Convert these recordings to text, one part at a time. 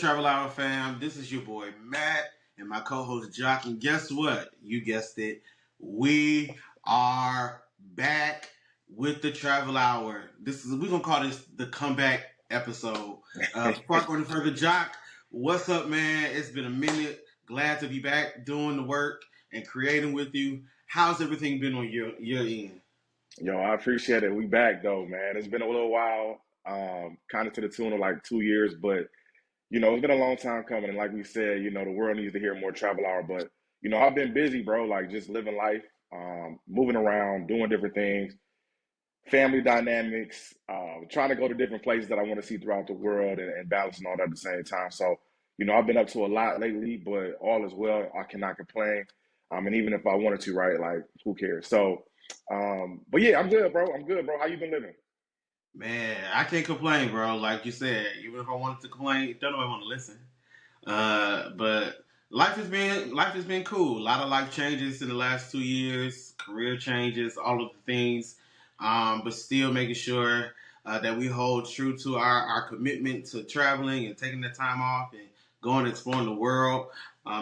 Travel Hour fam? This is your boy Matt and my co-host Jock. And guess what? You guessed it. We are back with the Travel Hour. We're gonna call this the comeback episode. Before I go any further, Jock, what's up, man? It's been a minute. Glad to be back doing the work and creating with you. How's everything been on your end? Yo, I appreciate it. We back though, man. It's been a little while, kind of to the tune of like 2 years, but it's been a long time coming. And like we said, the world needs to hear more Travel Hour. But I've been busy, bro. Like just living life, moving around, doing different things, family dynamics, trying to go to different places that I want to see throughout the world and balancing all that at the same time. So, I've been up to a lot lately, but all is well. I cannot complain. And even if I wanted to, right, like who cares? So, but yeah, I'm good, bro. I'm good, bro. How you been living? Man, I can't complain, bro. Like you said, even if I wanted to complain, don't nobody want to listen. But life has been cool. A lot of life changes in the last 2 years, career changes, all of the things. But still making sure that we hold true to our commitment to traveling and taking the time off and going and exploring the world.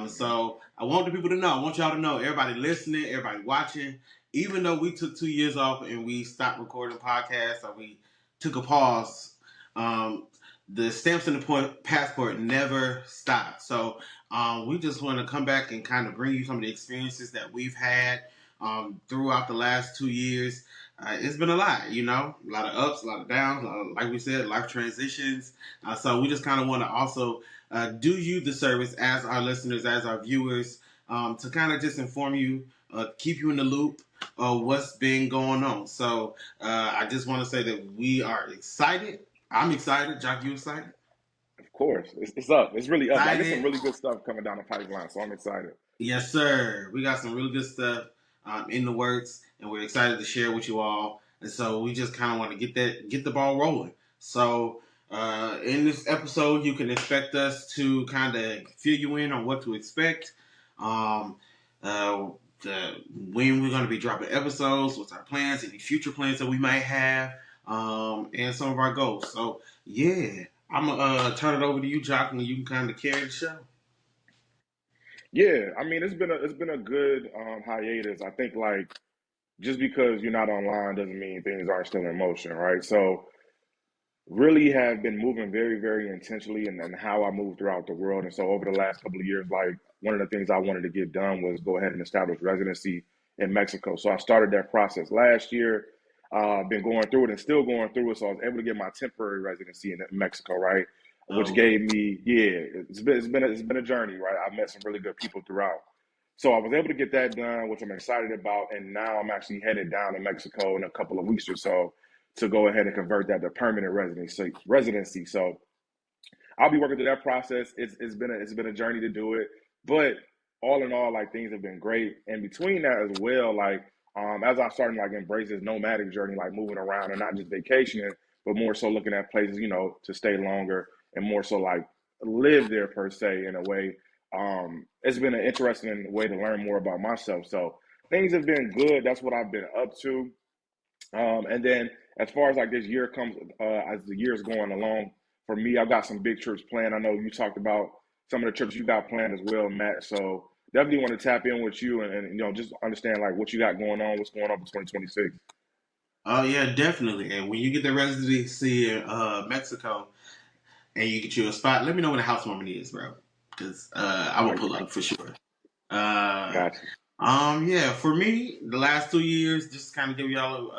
So I want the people to know. I want y'all to know. Everybody listening, everybody watching. Even though we took 2 years off and we stopped recording podcasts or we took a pause. The stamps in the passport never stop. So we just want to come back and kind of bring you some of the experiences that we've had throughout the last 2 years. It's been a lot, a lot of ups, a lot of downs, like we said, life transitions. So we just kind of want to also do you the service as our listeners, as our viewers, to kind of just inform you, keep you in the loop of what's been going on. So I just want to say that we are excited. I'm excited. Jock, you excited? Of course, it's up. It's really up. I get some Excited. really good stuff coming down the pipeline, so I'm excited. Yes, sir. We got some really good stuff in the works, and we're excited to share with you all. And so we just kind of want to get the ball rolling. So in this episode, you can expect us to kind of fill you in on what to expect, um, uh, when we're going to be dropping episodes, what's our plans, any future plans that we might have, and some of our goals. So yeah, I'm gonna turn it over to you, Jock, and you can kind of carry the show. Yeah, I mean it's been a good hiatus. I think like just because you're not online doesn't mean things aren't still in motion, right? So really have been moving very, very intentionally and how I move throughout the world. And so over the last couple of years, like one of the things I wanted to get done was go ahead and establish residency in Mexico. So I started that process last year. Been going through it and still going through it. So I was able to get my temporary residency in Mexico, right? Which Oh, gave me, yeah, it's been a journey, right? I met some really good people throughout. So I was able to get that done, which I'm excited about. And now I'm actually headed down to Mexico in a couple of weeks or so to go ahead and convert that to permanent residency. So I'll be working through that process. It's been a journey to do it, but all in all, like things have been great. And between that as well, like as I started like embrace this nomadic journey, like moving around and not just vacationing, but more so looking at places, to stay longer and more so like live there per se in a way. It's been an interesting way to learn more about myself. So things have been good. That's what I've been up to. And then as far as like this year comes, as the year is going along, for me, I've got some big trips planned. I know you talked about some of the trips you got planned as well, Matt. So definitely want to tap in with you and just understand like what you got going on, what's going on for 2026. oh yeah, definitely. And when you get the residency in Mexico and you get you a spot, let me know when the housewarming is, bro. Because I will I, pull I up for sure. Uh, got you. yeah, for me, the last 2 years, just to kind of give y'all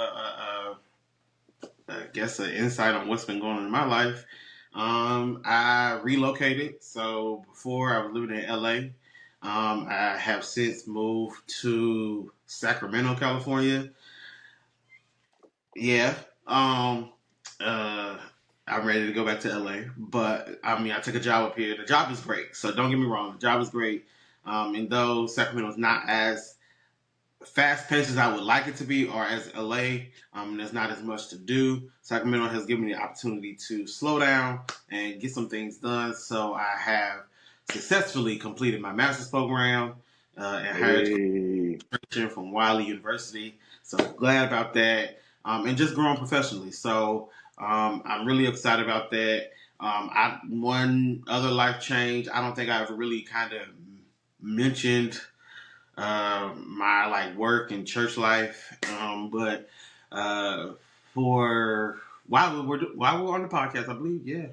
I guess an insight on what's been going on in my life. I relocated. So before I was living in LA. I have since moved to Sacramento, California. Yeah. Um, uh, I'm ready to go back to LA, but I mean, I took a job up here. The job is great, so don't get me wrong. The job is great, and though Sacramento is not as fast paced as I would like it to be, or as LA, there's not as much to do. Sacramento has given me the opportunity to slow down and get some things done. So I have successfully completed my master's program in higher Hey, education from Wiley University. So glad about that, and just growing professionally. So I'm really excited about that. One other life change. I don't think I ever really kind of mentioned my like work and church life, but uh, for while we're on the podcast, I believe, yeah.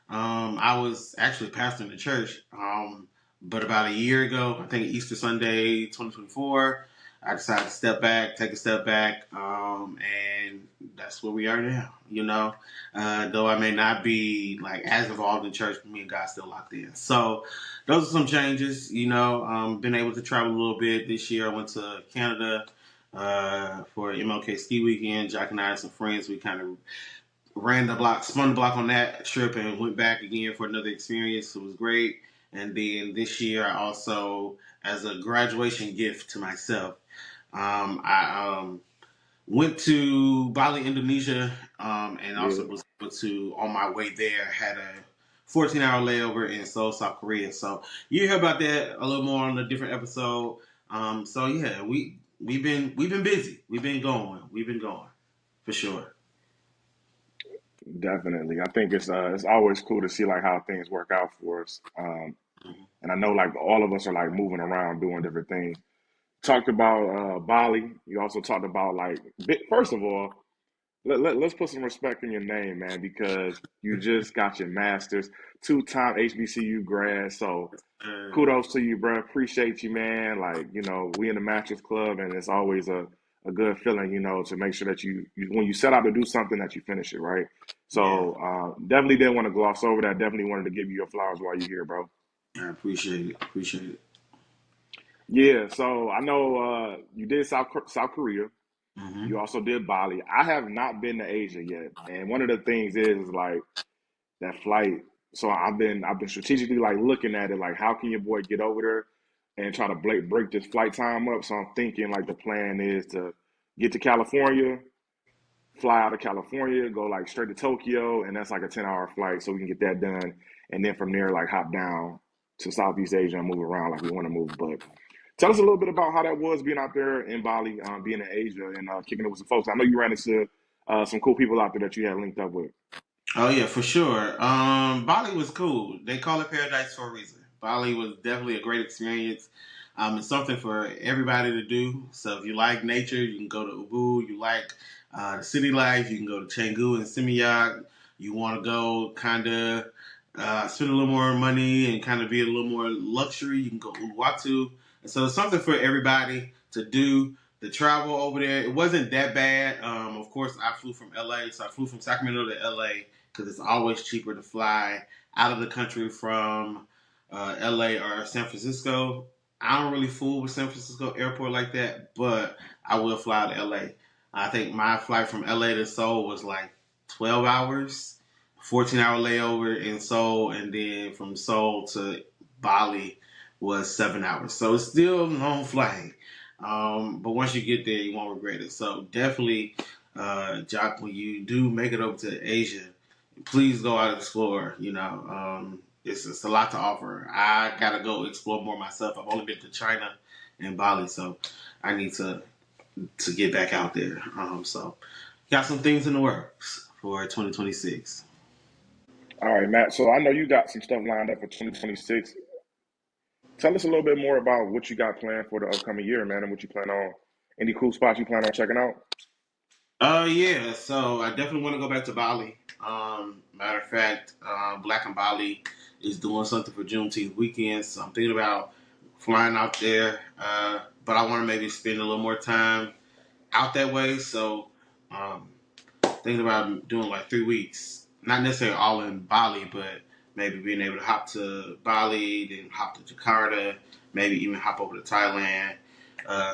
I was actually pastoring the church, but about a year ago, I think Easter Sunday, 2024, I decided to step back, take a step back, and that's where we are now. Though I may not be like as involved in church, me and God still locked in. So those are some changes. Been able to travel a little bit this year. I went to Canada for MLK ski weekend. Jack and I and some friends. We kind of spun the block on that trip and went back again for another experience. It was great. And then this year, I also, as a graduation gift to myself, I went to Bali, Indonesia, and Yeah, also was able to, on my way there, had a 14-hour layover in Seoul, South Korea. So you hear about that a little more on a different episode. So yeah, we've been busy. We've been going for sure. definitely. I think it's always cool to see like how things work out for us. And I know like all of us are like moving around doing different things. Talked about Bali. You also talked about like first of all, let's put some respect in your name, man, because you just got your master's, two-time HBCU grad. So kudos to you, bro. Appreciate you, man. Like, we in the Masters Club, and it's always a good feeling, to make sure that you when you set out to do something that you finish it, right? Yeah. So definitely didn't want to gloss over that. Definitely wanted to give you your flowers while you're here, bro. I appreciate it. Appreciate it. Yeah, so I know you did South Korea. You Hmm. also did Bali. I have not been to Asia yet, and one of the things is like that flight. So I've been strategically like looking at it, like how can your boy get over there and try to break this flight time up. So I'm thinking like the plan is to get to California, fly out of California, go like straight to Tokyo, and that's like a 10-hour flight, so we can get that done, and then from there like hop down to Southeast Asia and move around like we want to move. But tell us a little bit about how that was being out there in Bali, being in Asia, and kicking it with some folks. I know you ran into some cool people out there that you had linked up with. Oh yeah, for sure. Bali was cool. They call it paradise for a reason. Bali was definitely a great experience. It's something for everybody to do. So if you like nature, you can go to Ubud. You like the city life, you can go to Canggu and Seminyak. You want to go kind of spend a little more money and kind of be a little more luxury, you can go Uluwatu. And so it's something for everybody to do. The travel over there, it wasn't that bad. Of course, I flew from LA, so I flew from Sacramento to LA because it's always cheaper to fly out of the country from LA or San Francisco. I don't really fool with San Francisco airport like that, but I will fly to LA. I think my flight from LA to Seoul was like 12 hours, 14-hour layover in Seoul, and then from Seoul to Bali was 7 hours. So it's still a long flight. But once you get there, you won't regret it. So definitely, Jock, when you do make it over to Asia, please go out and explore. It's a lot to offer. I gotta go explore more myself. I've only been to China and Bali, so I need to get back out there. So got some things in the works for 2026. All right, Matt. So I know you got some stuff lined up for 2026. Tell us a little bit more about what you got planned for the upcoming year, man, and what you plan on. Any cool spots you plan on checking out? Yeah. So I definitely want to go back to Bali. Matter of fact, Black and Bali is doing something for Juneteenth weekend, so I'm thinking about flying out there. But I want to maybe spend a little more time out that way. So, um, thinking about doing like 3 weeks, not necessarily all in Bali, but maybe being able to hop to Bali, then hop to Jakarta, maybe even hop over to Thailand.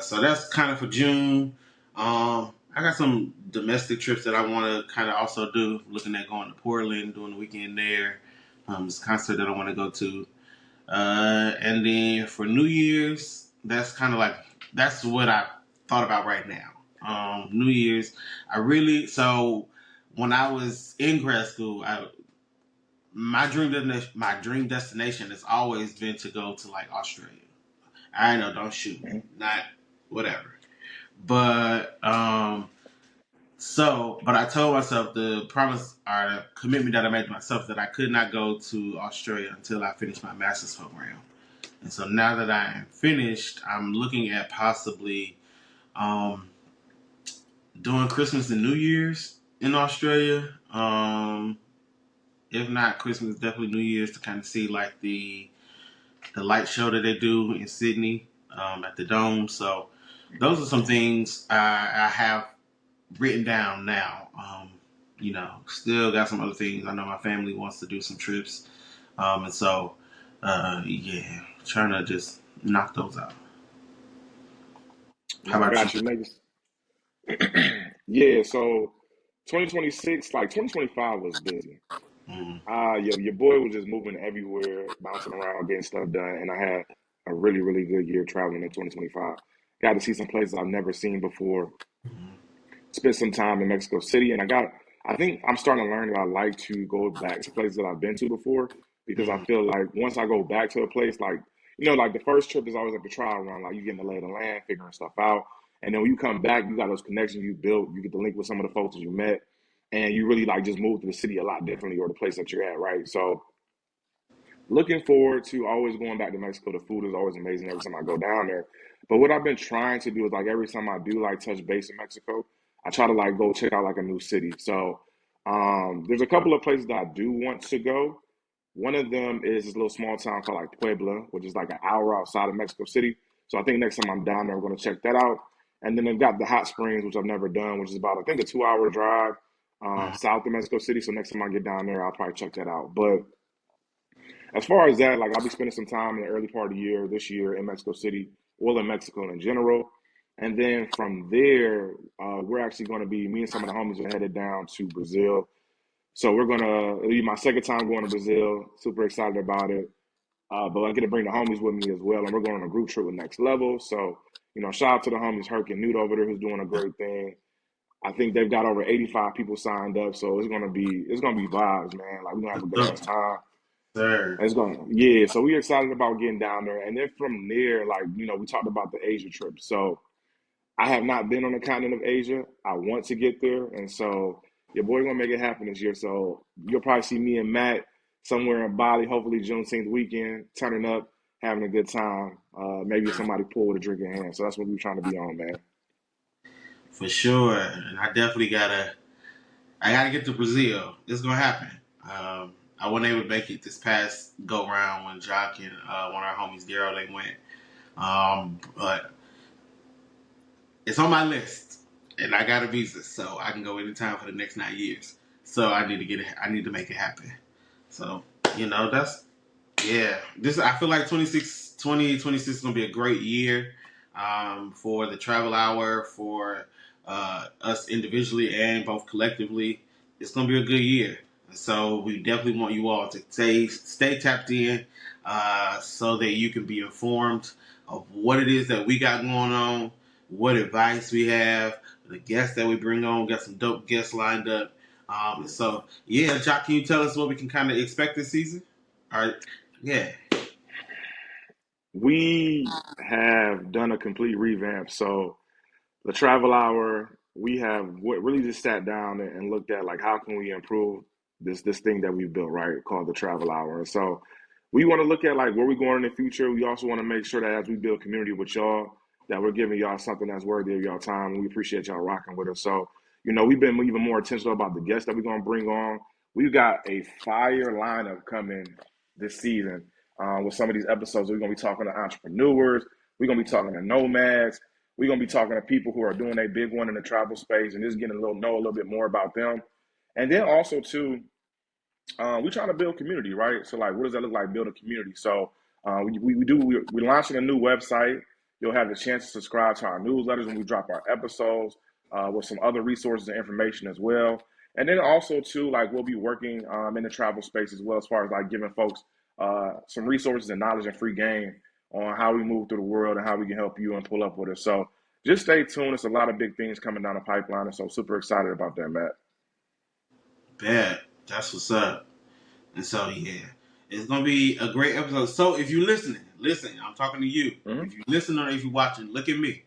So that's kind of for June. I got some domestic trips that I want to kind of also do. Looking at going to Portland, doing the weekend there. This concert that I want to go to. And then for New Year's, that's what I thought about right now. New Year's, so when I was in grad school, my dream destination has always been to go to like Australia. I know, don't shoot me, Hmm. not whatever. But So, but I told myself the promise or the commitment that I made to myself that I could not go to Australia until I finished my master's program. And so now that I am finished, I'm looking at possibly um, doing Christmas and New Year's in Australia. If not Christmas, definitely New Year's to kind of see like the light show that they do in Sydney at the Dome. So those are some things I have written down now. Still got some other things. I know my family wants to do some trips, and so yeah, trying to just knock those out. How No, I about you? got you, niggas. Yeah, so 2026, like 2025 was busy. Mm, Your boy was just moving everywhere, bouncing around, getting stuff done, and I had a really, really good year traveling in 2025. Got to see some places I've never seen before. mm, Spent some time in Mexico City, and I think I'm starting to learn that I like to go back to places that I've been to before because I mm, feel like once I go back to a place, like, like the first trip is always like the trial run, like you getting to lay the land, figuring stuff out. And then when you come back, you got those connections you built, you get to link with some of the folks that you met, and you really like just move to the city a lot differently or the place that you're at, right? So looking forward to always going back to Mexico. The food is always amazing every time I go down there. But what I've been trying to do is like every time I do like touch base in Mexico, I try to like go check out like a new city. So there's a couple of places that I do want to go. One of them is this little small town called like Puebla, which is like an hour outside of Mexico City. So I think next time I'm down there, I'm going to check that out. And then they've got the hot springs, which I've never done, which is about I think a 2 hour drive mm. south of Mexico City. So next time I get down there, I'll probably check that out. But as far as that, like I'll be spending some time in the early part of the year this year in Mexico City, well, in Mexico in general. And then from there, we're actually going to be, me and some of the homies are headed down to Brazil. So it'll be my second time going to Brazil. Super excited about it. But I get to bring the homies with me as well. And we're going on a group trip with Next Level. So, shout out to the homies, Herc and Newt over there, who's doing a great thing. I think they've got over 85 people signed up. So it's gonna be vibes, man. Like we're gonna have a good ass So, time. sir. It's going, yeah. So we're excited about getting down there, and then from there, like we talked about the Asia trip. So I have not been on the continent of Asia. I want to get there, and so your boy gonna make it happen this year. So you'll probably see me and Matt somewhere in Bali, hopefully Juneteenth weekend, turning up, having a good time. Maybe somebody pull with a drink in hand. So that's what we're trying to be on, man. For sure, and I gotta get to Brazil. It's gonna happen. I wasn't able to make it this past go round when Jock and one of our homies Daryl they went. But it's on my list, and I got a visa, so I can go anytime for the next 9 years. So I need to get it. I need to make it happen. So that's yeah. This I feel like 2026 is gonna be a great year for the travel hour for us individually and both collectively. It's gonna be a good year. So we definitely want you all to stay tapped in so that you can be informed of what it is that we got going on, what advice we have, the guests that we bring on. Got some dope guests lined up. So yeah, Jock, can you tell us what we can kind of expect this season? All right, yeah. We have done a complete revamp. So the travel hour, we have really just sat down and looked at like how can we improve this thing that we've built, right? Called the travel hour. And so we want to look at like where we're going in the future. We also want to make sure that as we build community with y'all, that we're giving y'all something that's worthy of y'all time. And we appreciate y'all rocking with us. So, we've been even more intentional about the guests that we're gonna bring on. We've got a fire lineup coming this season with some of these episodes. We're gonna be talking to entrepreneurs, we're gonna be talking to nomads, we're gonna be talking to people who are doing a big one in the travel space and just getting know a little bit more about them. And then also too, we're trying to build community, right? So like, what does that look like? Build a community. So we're launching a new website. You'll have the chance to subscribe to our newsletters when we drop our episodes with some other resources and information as well. And then also too, like we'll be working in the travel space as well as far as like giving folks some resources and knowledge and free game on how we move through the world and how we can help you and pull up with us. So just stay tuned. It's a lot of big things coming down the pipeline, and so super excited about that, Matt. Bad. That's what's up. And so yeah, it's gonna be a great episode. So if you're listening, listen. I'm talking to you. Mm-hmm. If you listen or if you're watching, look at me.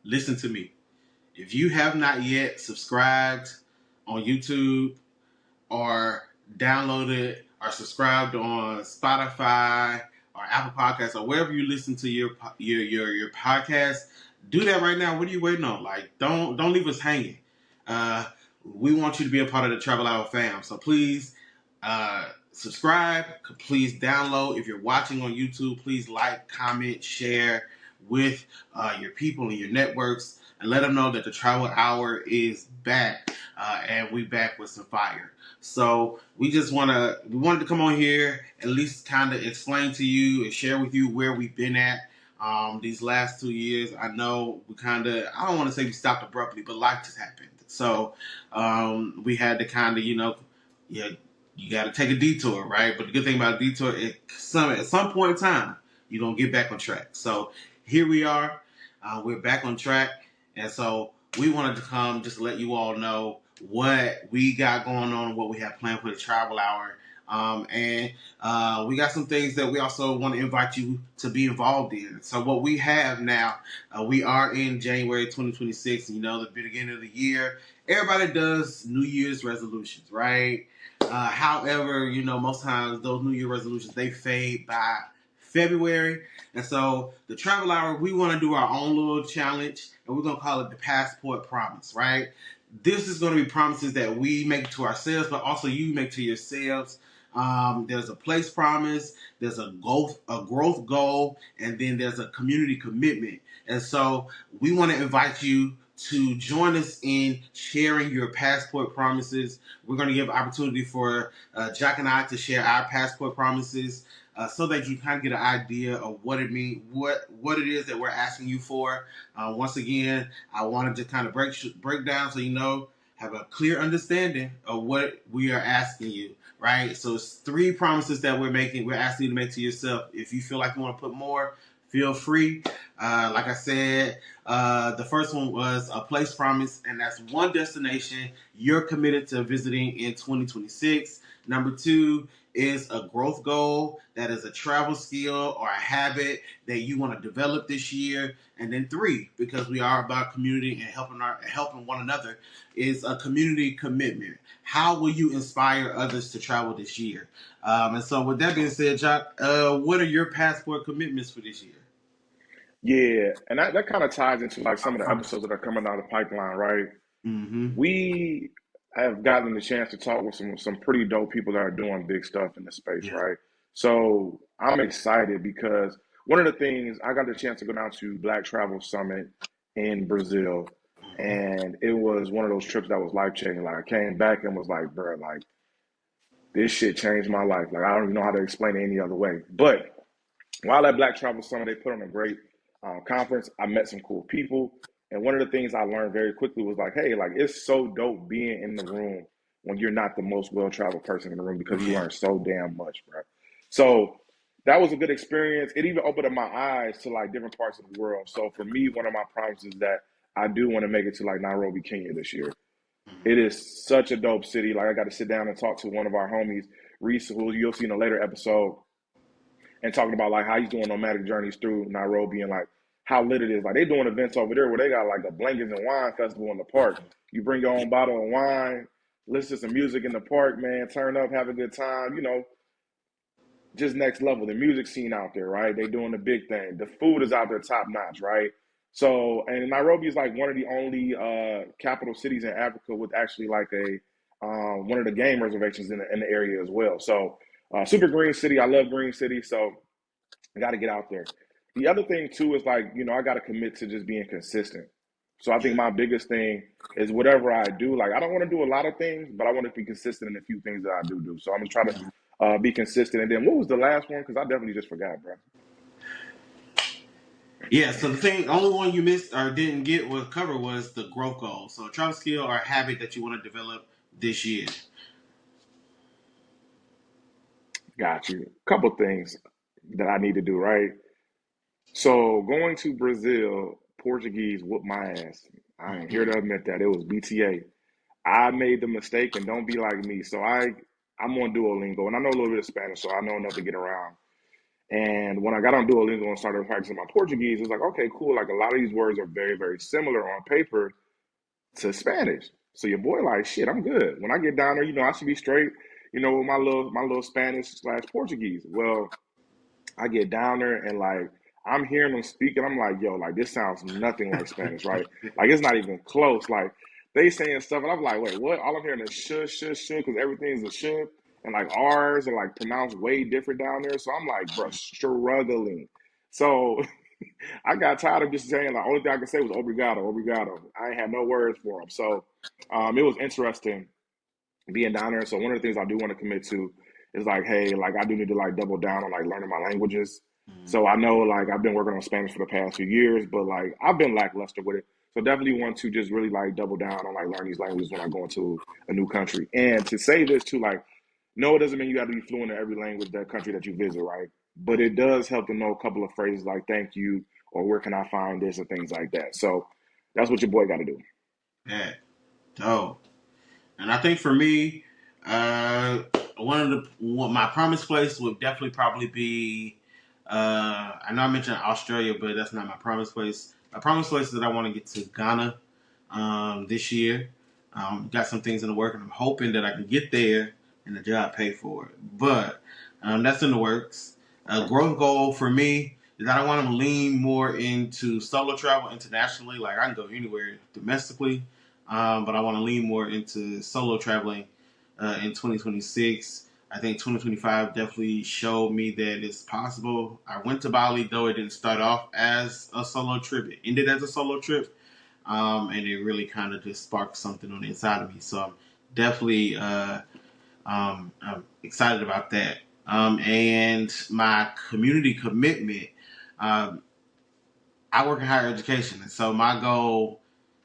Listen to me. If you have not yet subscribed on YouTube or downloaded or subscribed on Spotify or Apple Podcasts or wherever you listen to your podcast, do that right now. What are you waiting on? Like, don't leave us hanging. Uh, we want you to be a part of the Travel Hour fam. So please subscribe. Please download. If you're watching on YouTube, please like, comment, share with your people and your networks, and let them know that the Travel Hour is back, and we back with some fire. So we wanted to come on here at least kind of explain to you and share with you where we've been at these last 2 years. I know I don't want to say we stopped abruptly, but life just happened. So we had to kind of, yeah, you got to take a detour, right? But the good thing about a detour, at some point in time, you're going to get back on track. So here we are. We're back on track. And so we wanted to come just to let you all know what we got going on and what we have planned for the Travel Hour. And we got some things that we also want to invite you to be involved in. So what we have now, we are in January 2026, and the beginning of the year. Everybody does New Year's resolutions, right? However, most times those New Year resolutions, they fade by February. And so the Travel Hour, we want to do our own little challenge, and we're going to call it the Passport Promise, right? This is going to be promises that we make to ourselves, but also you make to yourselves. There's a place promise, there's a growth goal, and then there's a community commitment. And so we want to invite you to join us in sharing your passport promises. We're going to give opportunity for Jack and I to share our passport promises, so that you kind of get an idea of what it means, what it is that we're asking you for. Once again, I wanted to kind of break down so have a clear understanding of what we are asking you, right? So it's 3 promises that we're asking you to make to yourself. If you feel like you want to put more, feel free. Like I said, the first one was a place promise, and that's one destination you're committed to visiting in 2026. Number 2 is a growth goal, that is a travel skill or a habit that you want to develop this year. And then 3, because we are about community and helping one another, is a community commitment. How will you inspire others to travel this year? And so with that being said, Jock, what are your passport commitments for this year? Yeah, and that kind of ties into like some of the episodes that are coming down the pipeline, right? Mm-hmm. We have gotten the chance to talk with some pretty dope people that are doing big stuff in the space, Yeah. right? So I'm excited because one of the things I got the chance to go down to Black Travel Summit in Brazil, and it was one of those trips that was life changing. Like I came back and was like, bro, like this shit changed my life. Like I don't even know how to explain it any other way. But while at Black Travel Summit, they put on a great conference. I met some cool people. And one of the things I learned very quickly was like, hey, like it's so dope being in the room when you're not the most well-traveled person in the room because you learn so damn much, bro. So that was a good experience. It even opened up my eyes to like different parts of the world. So for me, one of my promises is that I do want to make it to like Nairobi, Kenya this year. It is such a dope city. Like I got to sit down and talk to one of our homies, Reese, who you'll see in a later episode, and talking about like how he's doing nomadic journeys through Nairobi and like how lit it is. Like they doing events over there where they got like a blankets and wine festival in the park. You bring your own bottle of wine, listen to some music in the park, man, turn up, have a good time, just next level. The music scene out there, right? They doing the big thing. The food is out there top notch, right? So, and Nairobi is like one of the only capital cities in Africa with actually like a one of the game reservations in the area as well. So, super green city. I love green city. So, I got to get out there. The other thing too is like, I got to commit to just being consistent. So I think my biggest thing is whatever I do, like I don't want to do a lot of things, but I want to be consistent in a few things that I do. So I'm gonna try to be consistent. And then what was the last one? Because I definitely just forgot, bro. Yeah, so only one you missed or didn't get was cover was the growth goal. So travel skill or habit that you want to develop this year. Got you. Couple things that I need to do, right? So going to Brazil, Portuguese whooped my ass. I ain't here to admit that. It was BTA. I made the mistake, and don't be like me. So I'm on Duolingo, and I know a little bit of Spanish, so I know enough to get around. And when I got on Duolingo and started practicing my Portuguese, it was like, okay, cool. Like a lot of these words are very, very similar on paper, to Spanish. So your boy like, shit, I'm good. When I get down there, I should be straight, with my little Spanish slash Portuguese. Well, I get down there and like I'm hearing them speak and I'm like, yo, like this sounds nothing like Spanish, right? Like it's not even close. Like they saying stuff and I'm like, wait, what? All I'm hearing is shush, shush, shush, because everything's a should and like R's are like pronounced way different down there. So I'm like, bro, struggling. So I got tired of just saying like only thing I could say was obrigado, obrigado. I ain't had no words for him. So it was interesting being down there. So one of the things I do want to commit to is like, hey, like I do need to like double down on like learning my languages. So I know like I've been working on Spanish for the past few years, but like I've been lackluster with it. So definitely want to just really like double down on like learn these languages when I go into a new country. And to say this too, like, no, it doesn't mean you have to be fluent in every language that country that you visit, right? But it does help to know a couple of phrases like thank you or where can I find this and things like that. So that's what your boy got to do. Yeah, dope. And I think for me, uh, my promised place would definitely probably be. I know I mentioned Australia, but that's not my promised place. My promised place is that I want to get to Ghana this year. Got some things in the work, and I'm hoping that I can get there and the job pay for it. But that's in the works. A growth goal for me is that I want to lean more into solo travel internationally. Like I can go anywhere domestically, but I want to lean more into solo traveling in 2026. I think 2025 definitely showed me that it's possible. I went to Bali, though it didn't start off as a solo trip. It ended as a solo trip, and it really kind of just sparked something on the inside of me. So I'm definitely I'm excited about that. And my community commitment. Um, I work in higher education, and so my goal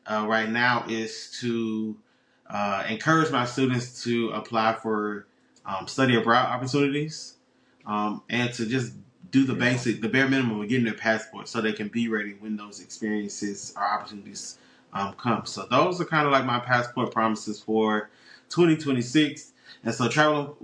right now is to encourage my students to apply for study abroad opportunities, and to just do Yeah. the bare minimum of getting their passport so they can be ready when those experiences or opportunities come. So those are kind of like my passport promises for 2026. And so travel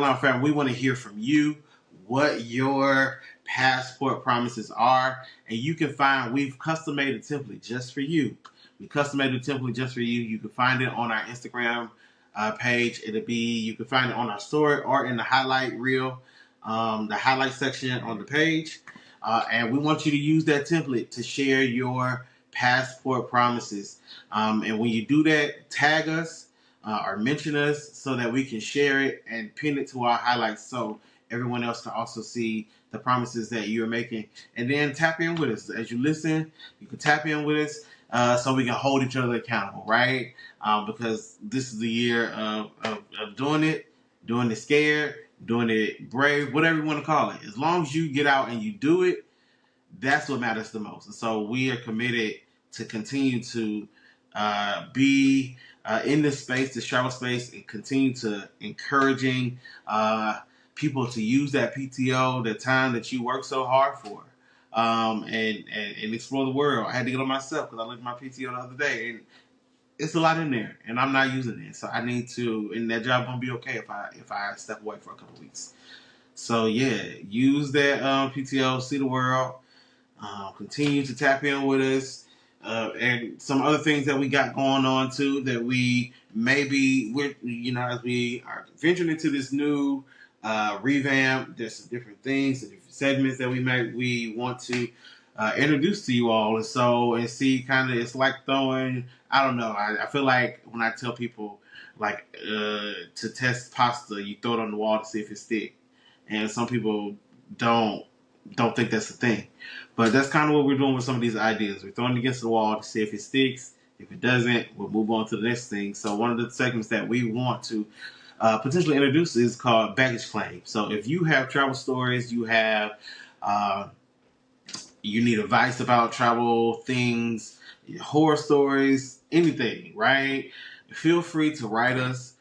on family, we want to hear from you what your passport promises are, and you can find we've custom made a template just for you. We custom made a template just for you. You can find it on our Instagram page. It'll be you can find it on our story or in the highlight reel, the highlight section on the page. And we want you to use that template to share your passport promises. And when you do that, tag us or mention us so that we can share it and pin it to our highlights so everyone else can also see the promises that you're making. And then tap in with us. As you listen, you can tap in with us so we can hold each other accountable, right? Because this is the year of doing it scared, doing it brave, whatever you want to call it. As long as you get out and you do it, that's what matters the most. And so we are committed to continue to be in this space, this travel space, and continue to encouraging people to use that PTO, the time that you work so hard for, and explore the world. I had to get on myself because I looked at my PTO the other day, and it's a lot in there, and I'm not using it. So I need to, and that job won't be okay if I step away for a couple of weeks. So yeah, use that PTO, see the world, continue to tap in with us, and some other things that we got going on too. That we maybe as we are venturing into this new revamp. There's some different things, some different segments that we want to introduce to you all, and so and see kind of it's like throwing. I don't know. I feel like when I tell people like to test pasta, you throw it on the wall to see if it sticks, and some people don't don't think that's a thing. But that's kind of what we're doing with some of these ideas. We're throwing it against the wall to see if it sticks. If it doesn't, we'll move on to the next thing. So one of the segments that we want to potentially introduce is called baggage claim. So if you have travel stories, uh, you need advice about travel things, horror stories, anything, right? Feel free to write us.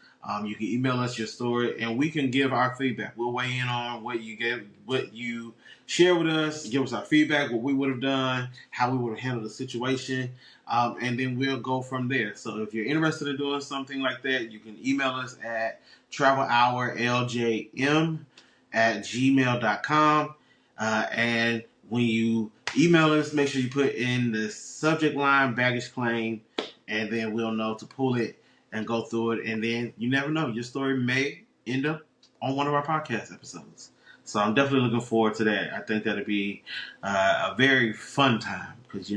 You can email us your story, and we can give our feedback. We'll weigh in on what you share with us, give us our feedback, what we would have done, how we would have handled the situation, and then we'll go from there. So if you're interested in doing something like that, you can email us at travelhourljm@gmail.com. And when you email us, make sure you put in the subject line baggage claim, and then we'll know to pull it and go through it. And then you never know, your story may end up on one of our podcast episodes. So I'm definitely looking forward to that. I think that'll be a very fun time because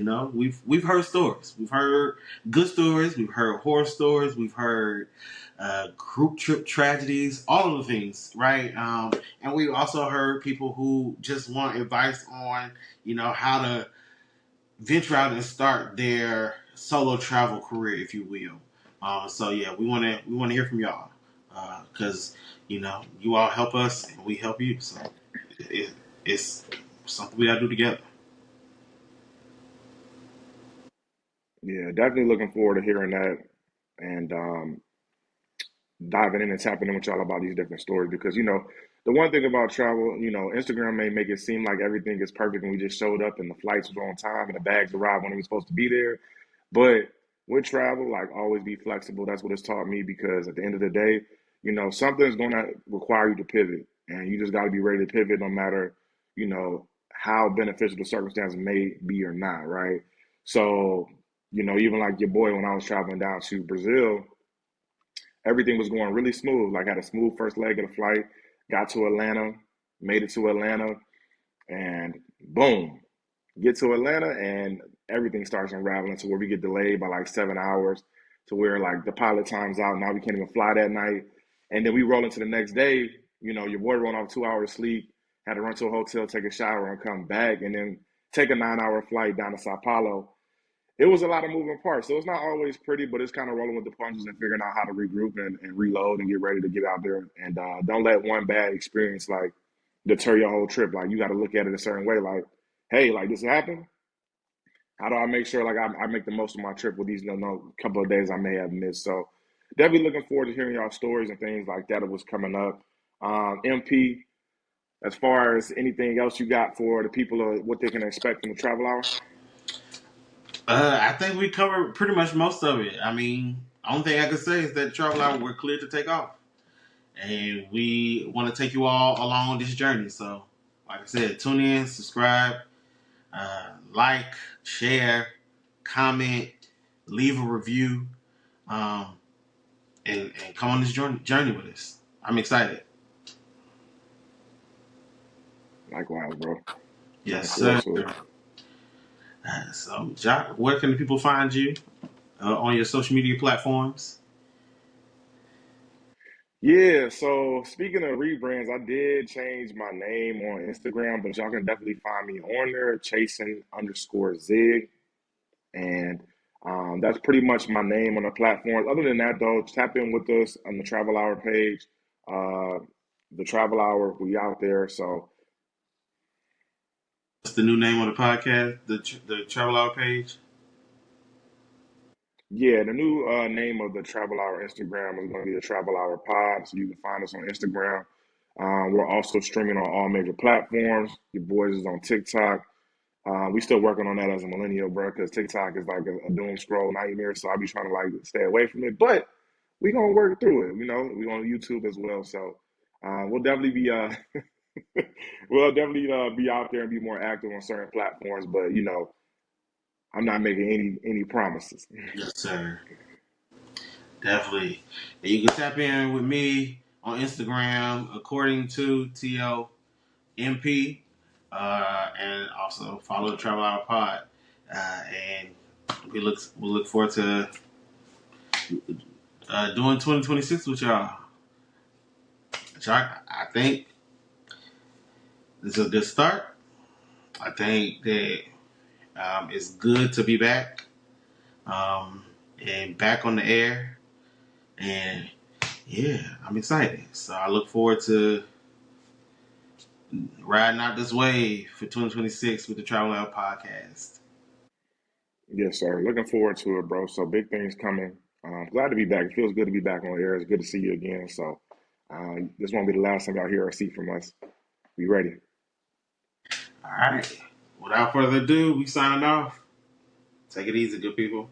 we've heard stories, we've heard good stories, we've heard horror stories, we've heard group trip tragedies, all of the things, right? And we've also heard people who just want advice on how to venture out and start their solo travel career, if you will. So yeah, we want to hear from y'all because you all help us and we help you. So it's something we gotta do together. Yeah, definitely looking forward to hearing that and diving in and tapping in with y'all about these different stories because the one thing about travel, Instagram may make it seem like everything is perfect and we just showed up and the flights were on time and the bags arrived when we were supposed to be there. But with travel, like always be flexible. That's what it's taught me because at the end of the day, something's going to require you to pivot, and you just got to be ready to pivot no matter how beneficial the circumstances may be or not, right? So even like your boy when I was traveling down to Brazil, everything was going really smooth. Like had a smooth first leg of the flight, got to Atlanta, made it to Atlanta, and boom, get to Atlanta and everything starts unraveling to where we get delayed by like 7 hours to where like the pilot time's out. Now we can't even fly that night. And then we roll into the next day, your boy rolling off 2 hours sleep, had to run to a hotel, take a shower and come back and then take a 9 hour flight down to Sao Paulo. It was a lot of moving parts. So it's not always pretty, but it's kind of rolling with the punches and figuring out how to regroup and reload and get ready to get out there. And don't let one bad experience like deter your whole trip. Like you got to look at it a certain way. Like, hey, like this happened. How do I make sure like I make the most of my trip with these couple of days I may have missed? So definitely looking forward to hearing y'all stories and things like that. It was coming up. MP, as far as anything else you got for the people of what they can expect from the travel hour? I think we covered pretty much most of it. I mean, only thing I can say is that travel hour we're clear to take off, and we want to take you all along this journey. So, like I said, tune in, subscribe, like, share, comment, leave a review, um, and come on this journey with us. I'm excited. Likewise, bro. Yes, Looking forward sir. to it. So, Jock, where can the people find you on your social media platforms? Yeah, so speaking of rebrands, I did change my name on Instagram, but y'all can definitely find me on there, chasing underscore zig. And that's pretty much my name on the platform. Other than that, though, tap in with us on the Travel Hour page. Uh, the Travel Hour, we out there. So, What's the new name on the podcast? The Travel Hour page? yeah, the new name of the Travel Hour Instagram is going to be the Travel Hour Pod. So you can find us on Instagram. We're also streaming on all major platforms. Your boys is on TikTok. We still working on that as a millennial, bro, because TikTok is like a doom scroll nightmare. So I'll be trying to like stay away from it, but we gonna work through it. We on YouTube as well, so we'll definitely be we'll definitely be out there and be more active on certain platforms. But I'm not making any promises. Yes, sir. Definitely. And you can tap in with me on Instagram according to TOMP. And also follow the Travel Hour Pod. And we look forward to doing 2026 with y'all. I think this is a good start. I think that it's good to be back and back on the air. And yeah, I'm excited. So I look forward to riding out this wave for 2026 with the Travel Hour Podcast. Yes, sir. Looking forward to it, bro. So big things coming. Glad to be back. It feels good to be back on air. It's good to see you again. So this won't be the last time y'all hear or see from us. Be ready. All right. Without further ado, we signing off. Take it easy, good people.